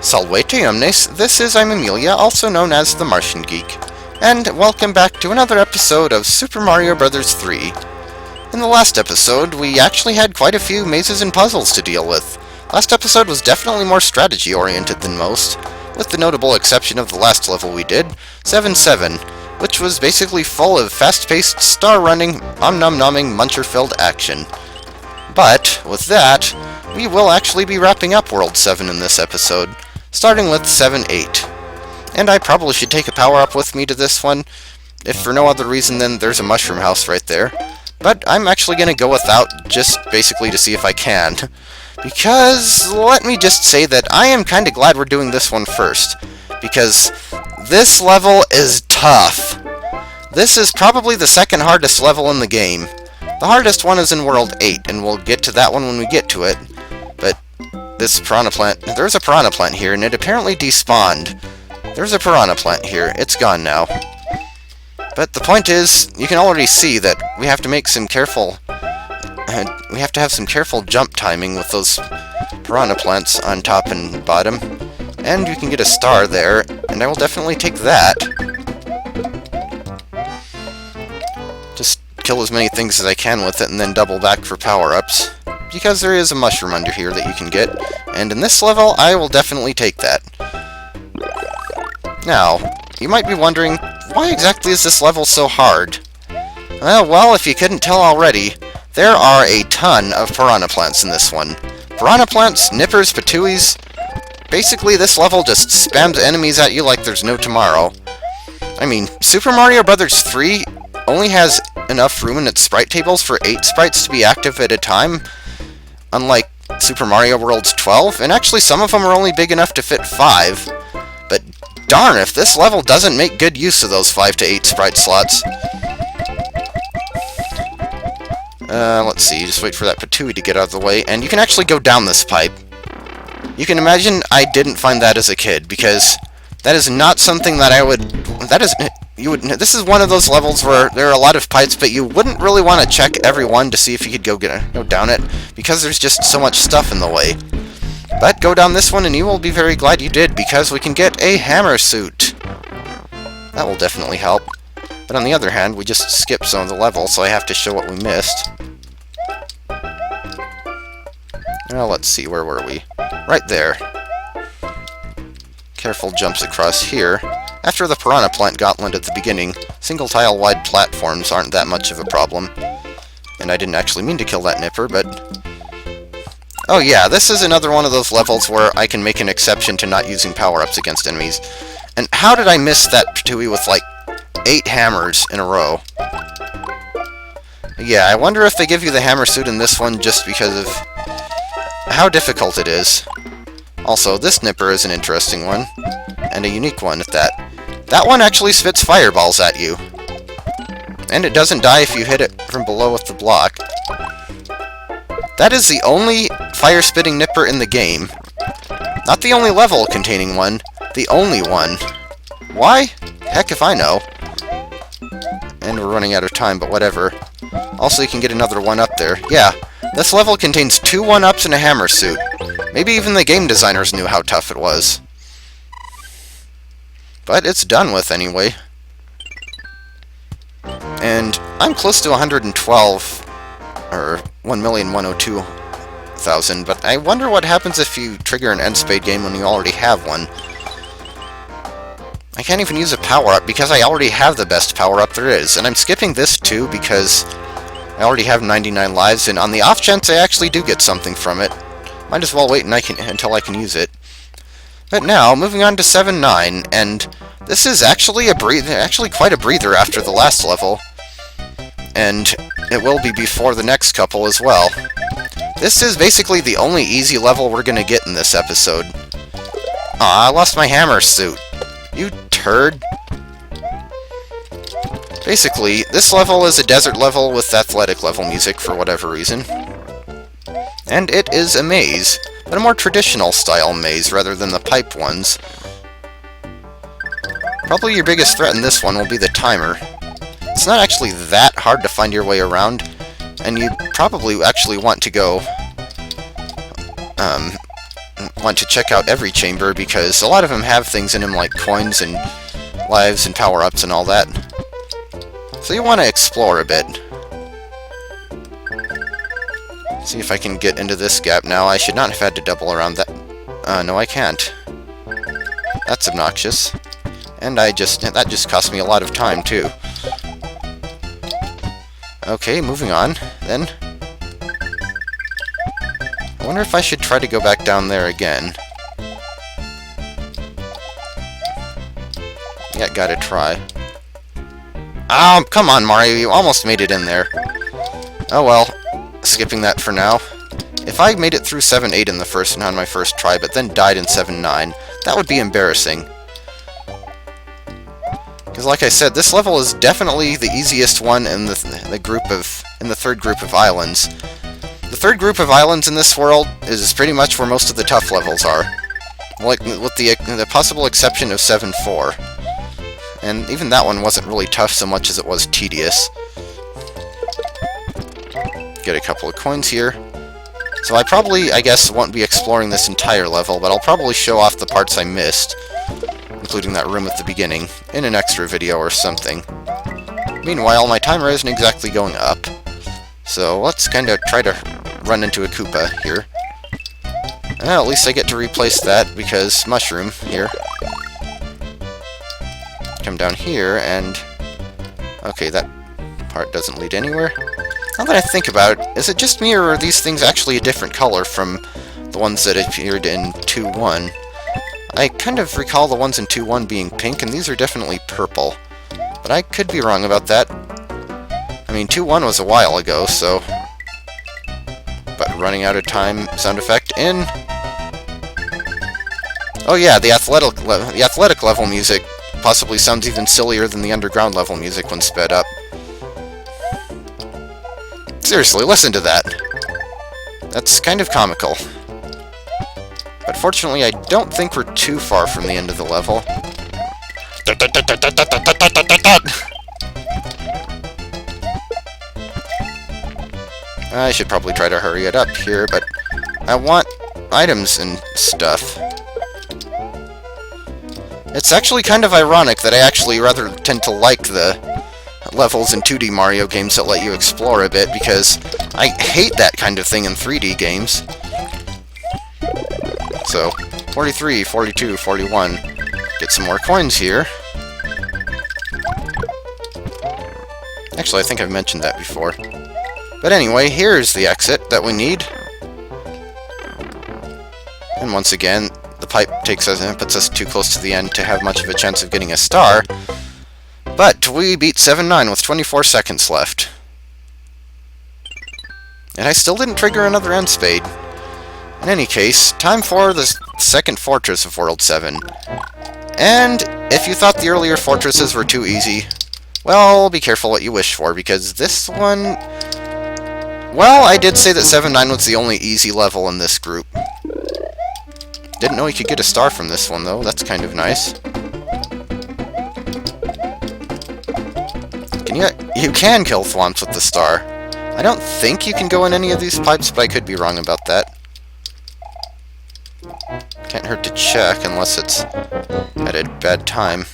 Salvete omnes, I'm Amelia, also known as TheMartianGeek, and welcome back to another episode of Super Mario Bros. 3. In the last episode, we actually had quite a few mazes and puzzles to deal with. Last episode was definitely more strategy-oriented than most, with the notable exception of the last level we did, 7-7, which was basically full of fast-paced, star-running, om-nom-nomming, muncher-filled action. But, with that, we will actually be wrapping up World 7 in this episode, starting with 7-8. And I probably should take a power-up with me to this one, if for no other reason than there's a mushroom house right there. But I'm actually going to go without, just basically to see if I can. Because, let me just say that I am kind of glad we're doing this one first. Because this level is tough. This is probably the second hardest level in the game. The hardest one is in World 8, and we'll get to that one when we get to it. But this Piranha Plant, there's a Piranha Plant here, and it apparently despawned. There's a Piranha Plant here. It's gone now. But the point is, you can already see that we have to make some careful... we have to have some careful jump timing with those Piranha Plants on top and bottom. And you can get a star there, and I will definitely take that. Just kill as many things as I can with it, and then double back for power-ups. Because there is a mushroom under here that you can get, and in this level, I will definitely take that. Now, you might be wondering, why exactly is this level so hard? Well, if you couldn't tell already, there are a ton of Piranha Plants in this one. Piranha Plants, Nippers, Patooies. Basically, this level just spams enemies at you like there's no tomorrow. I mean, Super Mario Bros. 3 only has enough room in its sprite tables for 8 sprites to be active at a time, unlike Super Mario World's 12, and actually some of them are only big enough to fit 5. But darn if this level doesn't make good use of those 5 to 8 sprite slots. Let's see, just wait for that Patooie to get out of the way, and you can actually go down this pipe. You can imagine I didn't find that as a kid, because that is not something that I would... This is one of those levels where there are a lot of pipes, but you wouldn't really want to check every one to see if you could go down it, because there's just so much stuff in the way. But go down this one and you will be very glad you did, because we can get a hammer suit. That will definitely help. But on the other hand, we just skipped some of the levels, so I have to show what we missed. Well, let's see, where were we? Right there. Careful jumps across here. After the Piranha Plant Gauntlet at the beginning, single tile wide platforms aren't that much of a problem. And I didn't actually mean to kill that Nipper, but... Oh yeah, this is another one of those levels where I can make an exception to not using power-ups against enemies. And how did I miss that Patooie with, like, 8 hammers in a row? Yeah, I wonder if they give you the hammer suit in this one just because of how difficult it is. Also, this Nipper is an interesting one, and a unique one at that. That one actually spits fireballs at you. And it doesn't die if you hit it from below with the block. That is the only fire-spitting Nipper in the game. Not the only level containing one, the only one. Why? Heck if I know. And we're running out of time, but whatever. Also, you can get another one up there. Yeah, this level contains 2 one-ups and a hammer suit. Maybe even the game designers knew how tough it was. But it's done with anyway. And I'm close to 112, or 1,102,000, but I wonder what happens if you trigger an end-spade game when you already have one. I can't even use a power-up because I already have the best power-up there is, and I'm skipping this too because I already have 99 lives, and on the off chance I actually do get something from it, might as well wait until I can use it. But now, moving on to 7-9, and this is actually quite a breather after the last level, and it will be before the next couple as well. This is basically the only easy level we're gonna get in this episode. Aw, I lost my hammer suit. You turd. Basically, this level is a desert level with athletic level music for whatever reason. And it is a maze, but a more traditional style maze rather than the pipe ones. Probably your biggest threat in this one will be the timer. It's not actually that hard to find your way around, and you probably actually want to go want to check out every chamber, because a lot of them have things in them like coins and lives and power-ups and all that. So you want to explore a bit. See if I can get into this gap now. I should not have had to double around that. No, I can't. That's obnoxious. And that just cost me a lot of time, too. Okay, moving on, then. I wonder if I should try to go back down there again. Yeah, gotta try. Oh, come on, Mario, you almost made it in there. Oh well, skipping that for now. If I made it through 7-8 in the first on my first try, but then died in 7-9, that would be embarrassing. Because, like I said, this level is definitely the easiest one in the third group of islands. The third group of islands in this world is pretty much where most of the tough levels are, like with the possible exception of 7-4. And even that one wasn't really tough so much as it was tedious. Get a couple of coins here. So I guess, won't be exploring this entire level, but I'll probably show off the parts I missed, including that room at the beginning, in an extra video or something. Meanwhile, my timer isn't exactly going up, so let's kind of try to run into a Koopa here. Well, at least I get to replace that, because mushroom here. Come down here, and... okay, that part doesn't lead anywhere. Now that I think about it, is it just me, or are these things actually a different color from the ones that appeared in 2-1? I kind of recall the ones in 2-1 being pink, and these are definitely purple. But I could be wrong about that. I mean, 2-1 was a while ago, so... but running out of time sound effect in... oh yeah, the athletic level music possibly sounds even sillier than the underground level music when sped up. Seriously, listen to that. That's kind of comical. But fortunately, I don't think we're too far from the end of the level. I should probably try to hurry it up here, but I want items and stuff. It's actually kind of ironic that I actually rather tend to like the levels in 2D Mario games that let you explore a bit, because I hate that kind of thing in 3D games. So, 43, 42, 41. Get some more coins here. Actually, I think I've mentioned that before. But anyway, here's the exit that we need. And once again, the pipe takes us and puts us too close to the end to have much of a chance of getting a star. But we beat 7-9 with 24 seconds left. And I still didn't trigger another end spade. In any case, time for the second fortress of World 7. And if you thought the earlier fortresses were too easy, well, be careful what you wish for, because this one... well, I did say that 7-9 was the only easy level in this group. Didn't know you could get a star from this one, though. That's kind of nice. You can kill thwomps with the star. I don't think you can go in any of these pipes, but I could be wrong about that. Can't hurt to check unless it's at a bad time.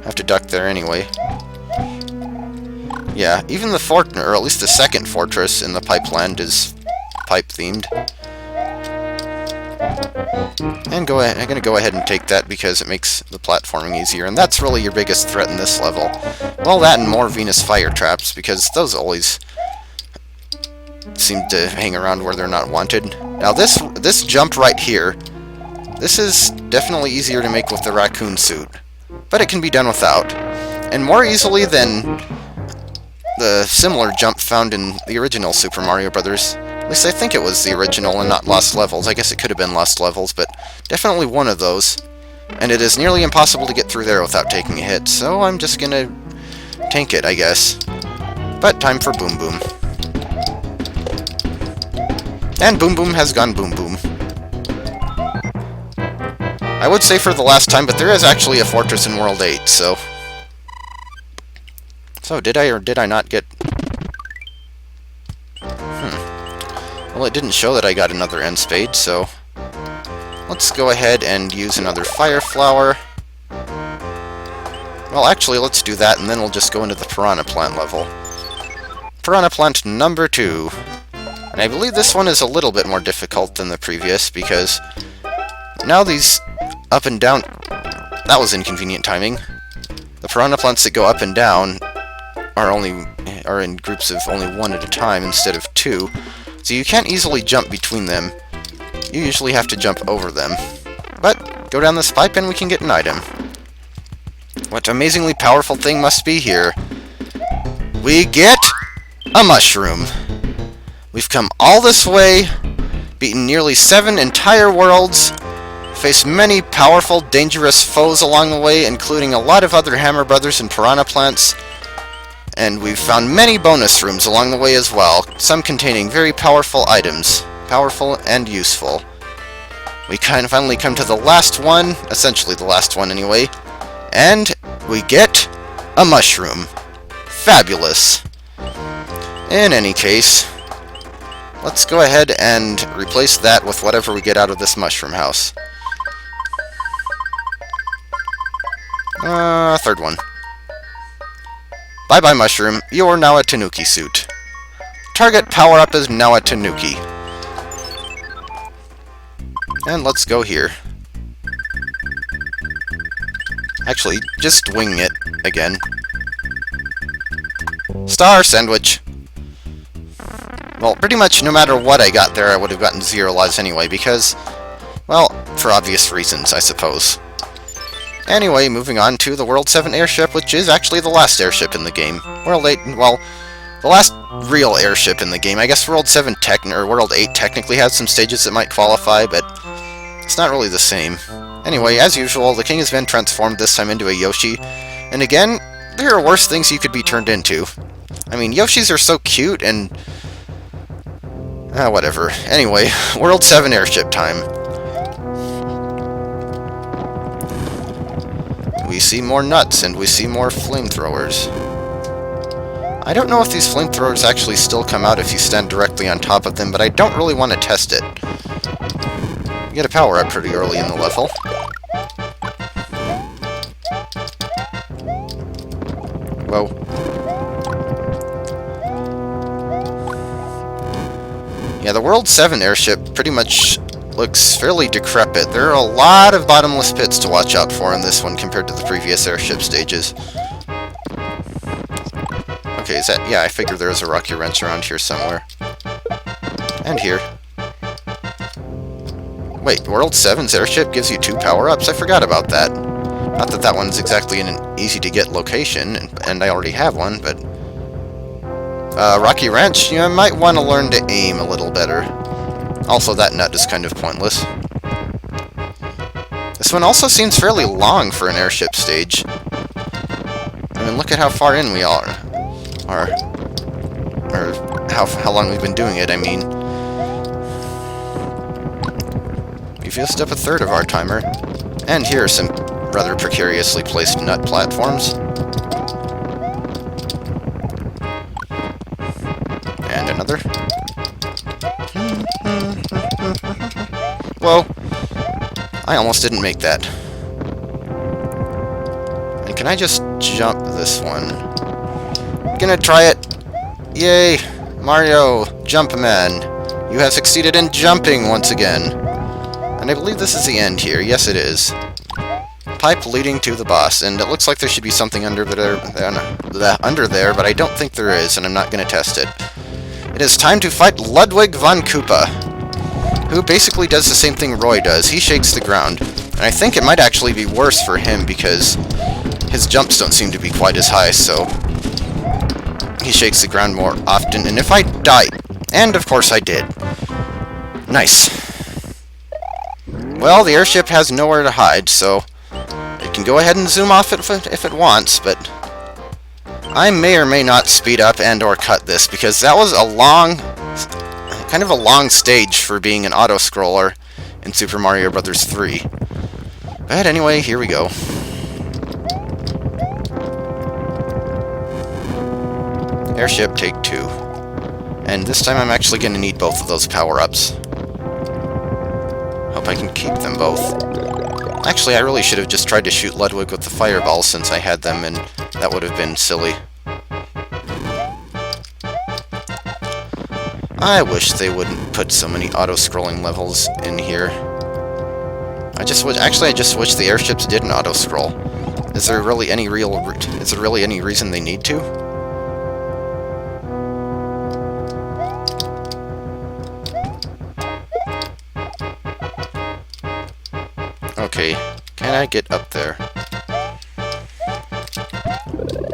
Have to duck there anyway. Yeah, even the fort, or at least the second fortress in the pipeland is pipe-themed. And I'm going to go ahead and take that because it makes the platforming easier, and that's really your biggest threat in this level. Well, that and more Venus fire traps, because those always seem to hang around where they're not wanted. Now this jump right here, this is definitely easier to make with the raccoon suit, but it can be done without, and more easily than the similar jump found in the original Super Mario Bros. At least I think it was the original and not Lost Levels. I guess it could have been Lost Levels, but definitely one of those. And it is nearly impossible to get through there without taking a hit, so I'm just gonna tank it, I guess. But time for Boom Boom. And Boom Boom has gone Boom Boom. I would say for the last time, but there is actually a fortress in World 8, so... So, did I or did I not get... Well, Well, it didn't show that I got another end spade, so let's go ahead and use another fire flower. Well, actually, let's do that, and then we'll just go into the Piranha Plant level. Piranha Plant number 2. And I believe this one is a little bit more difficult than the previous, because now these up and down... That was inconvenient timing. The Piranha Plants that go up and down are in groups of only one at a time instead of two, so you can't easily jump between them. You usually have to jump over them. But go down this pipe and we can get an item. What amazingly powerful thing must be here? We get a mushroom. We've come all this way, beaten nearly 7 entire worlds, faced many powerful, dangerous foes along the way, including a lot of other Hammer Brothers and Piranha Plants, and we've found many bonus rooms along the way as well, some containing very powerful items, powerful and useful. We finally come to the last one, essentially the last one anyway, and we get a mushroom. Fabulous. In any case, let's go ahead and replace that with whatever we get out of this mushroom house. Third one. Bye-bye, mushroom. You are now a Tanuki suit. Target power-up is now a Tanuki. And let's go here. Actually, just wing it again. Star sandwich. Well, pretty much no matter what I got there, I would have gotten 0 lives anyway, because, well, for obvious reasons, I suppose. Anyway, moving on to the World 7 airship, which is actually the last airship in the game. World 8, well, the last real airship in the game. I guess World 7 or World 8 technically has some stages that might qualify, but it's not really the same. Anyway, as usual, the king has been transformed this time into a Yoshi, and again, there are worse things you could be turned into. I mean, Yoshis are so cute, and... whatever. Anyway, World 7 airship time. We see more nuts, and we see more flamethrowers. I don't know if these flamethrowers actually still come out if you stand directly on top of them, but I don't really want to test it. You get a power-up pretty early in the level. Whoa. Yeah, the World 7 airship pretty much looks fairly decrepit. There are a lot of bottomless pits to watch out for in this one compared to the previous airship stages. Okay, is that... yeah, I figured there was a rocky wrench around here somewhere. And here. Wait, World 7's airship gives you 2 power-ups? I forgot about that. Not that that one's exactly in an easy-to-get location, and I already have one, but... rocky wrench, you might want to learn to aim a little better. Also, that nut is kind of pointless. This one also seems fairly long for an airship stage. I mean, look at how far in we are. Or how long we've been doing it, I mean. We've used up 1/3 of our timer. And here are some rather precariously placed nut platforms. And another. Whoa! I almost didn't make that. And can I just jump this one? Gonna try it! Yay! Mario, Jumpman! You have succeeded in jumping once again! And I believe this is the end here. Yes, it is. Pipe leading to the boss, and it looks like there should be something under there, but I don't think there is, and I'm not gonna test it. It is time to fight Ludwig von Koopa, who basically does the same thing Roy does. He shakes the ground. And I think it might actually be worse for him because his jumps don't seem to be quite as high, so he shakes the ground more often. And if I die, and of course I did. Nice. Well, the airship has nowhere to hide, so it can go ahead and zoom off if it wants, but I may or may not speed up and or cut this because that was a kind of a long stage for being an auto-scroller in Super Mario Bros. 3. But anyway, here we go. Airship take 2. And this time I'm actually going to need both of those power-ups. Hope I can keep them both. Actually, I really should have just tried to shoot Ludwig with the fireballs since I had them, and that would have been silly. I wish they wouldn't put so many auto-scrolling levels in here. I just wish the airships didn't auto-scroll. Is there really any reason they need to? Okay, can I get up there?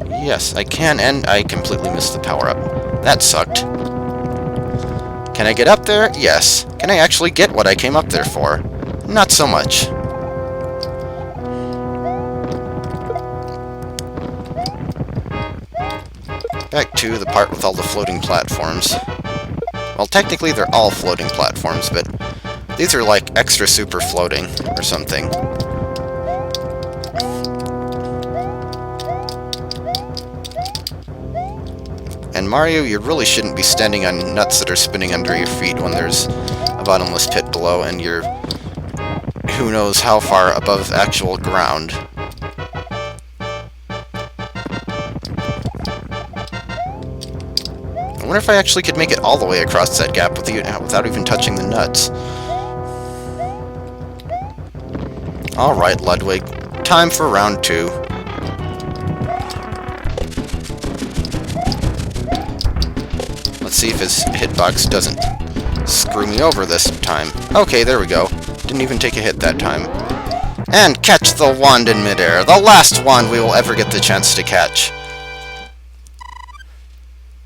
Yes, I can, and I completely missed the power-up. That sucked. Can I get up there? Yes. Can I actually get what I came up there for? Not so much. Back to the part with all the floating platforms. Well, technically they're all floating platforms, but these are like extra super floating or something. And Mario, you really shouldn't be standing on nuts that are spinning under your feet when there's a bottomless pit below and you're who knows how far above actual ground. I wonder if I actually could make it all the way across that gap without even touching the nuts. Alright, Ludwig. Time for round 2. Let's see if his hitbox doesn't screw me over this time. Okay, there we go. Didn't even take a hit that time. And catch the wand in midair. The last wand we will ever get the chance to catch.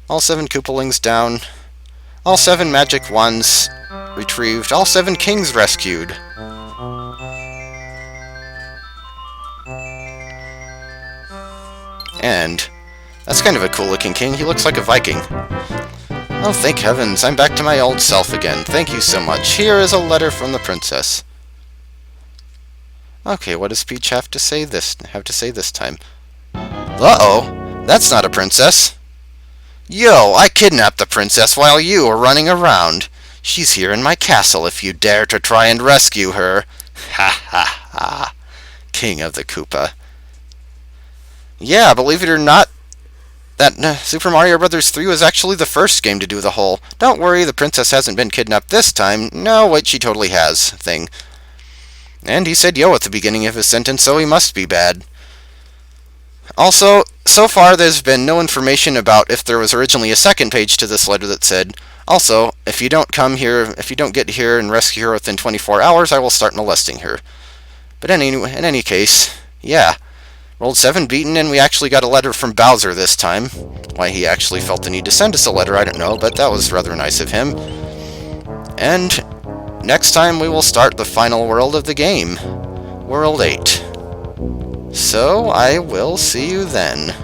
All 7 Koopalings down. All 7 magic wands retrieved. All 7 kings rescued. And that's kind of a cool looking king. He looks like a Viking. Oh, thank heavens, I'm back to my old self again. Thank you so much. Here is a letter from the princess. Okay, what does Peach have to say this time? Uh-oh, that's not a princess. Yo, I kidnapped the princess while you were running around. She's here in my castle if you dare to try and rescue her. Ha ha ha. King of the Koopa. Yeah, believe it or not, that Super Mario Bros. 3 was actually the first game to do the whole, don't worry, the princess hasn't been kidnapped this time, no, wait, she totally has, thing. And he said yo at the beginning of his sentence, so he must be bad. Also, so far there's been no information about if there was originally a second page to this letter that said, also, if you don't get here and rescue her within 24 hours, I will start molesting her. But in any case, yeah. Rolled 7 beaten, and we actually got a letter from Bowser this time. Why he actually felt the need to send us a letter, I don't know, but that was rather nice of him. And next time we will start the final world of the game. World 8. So, I will see you then.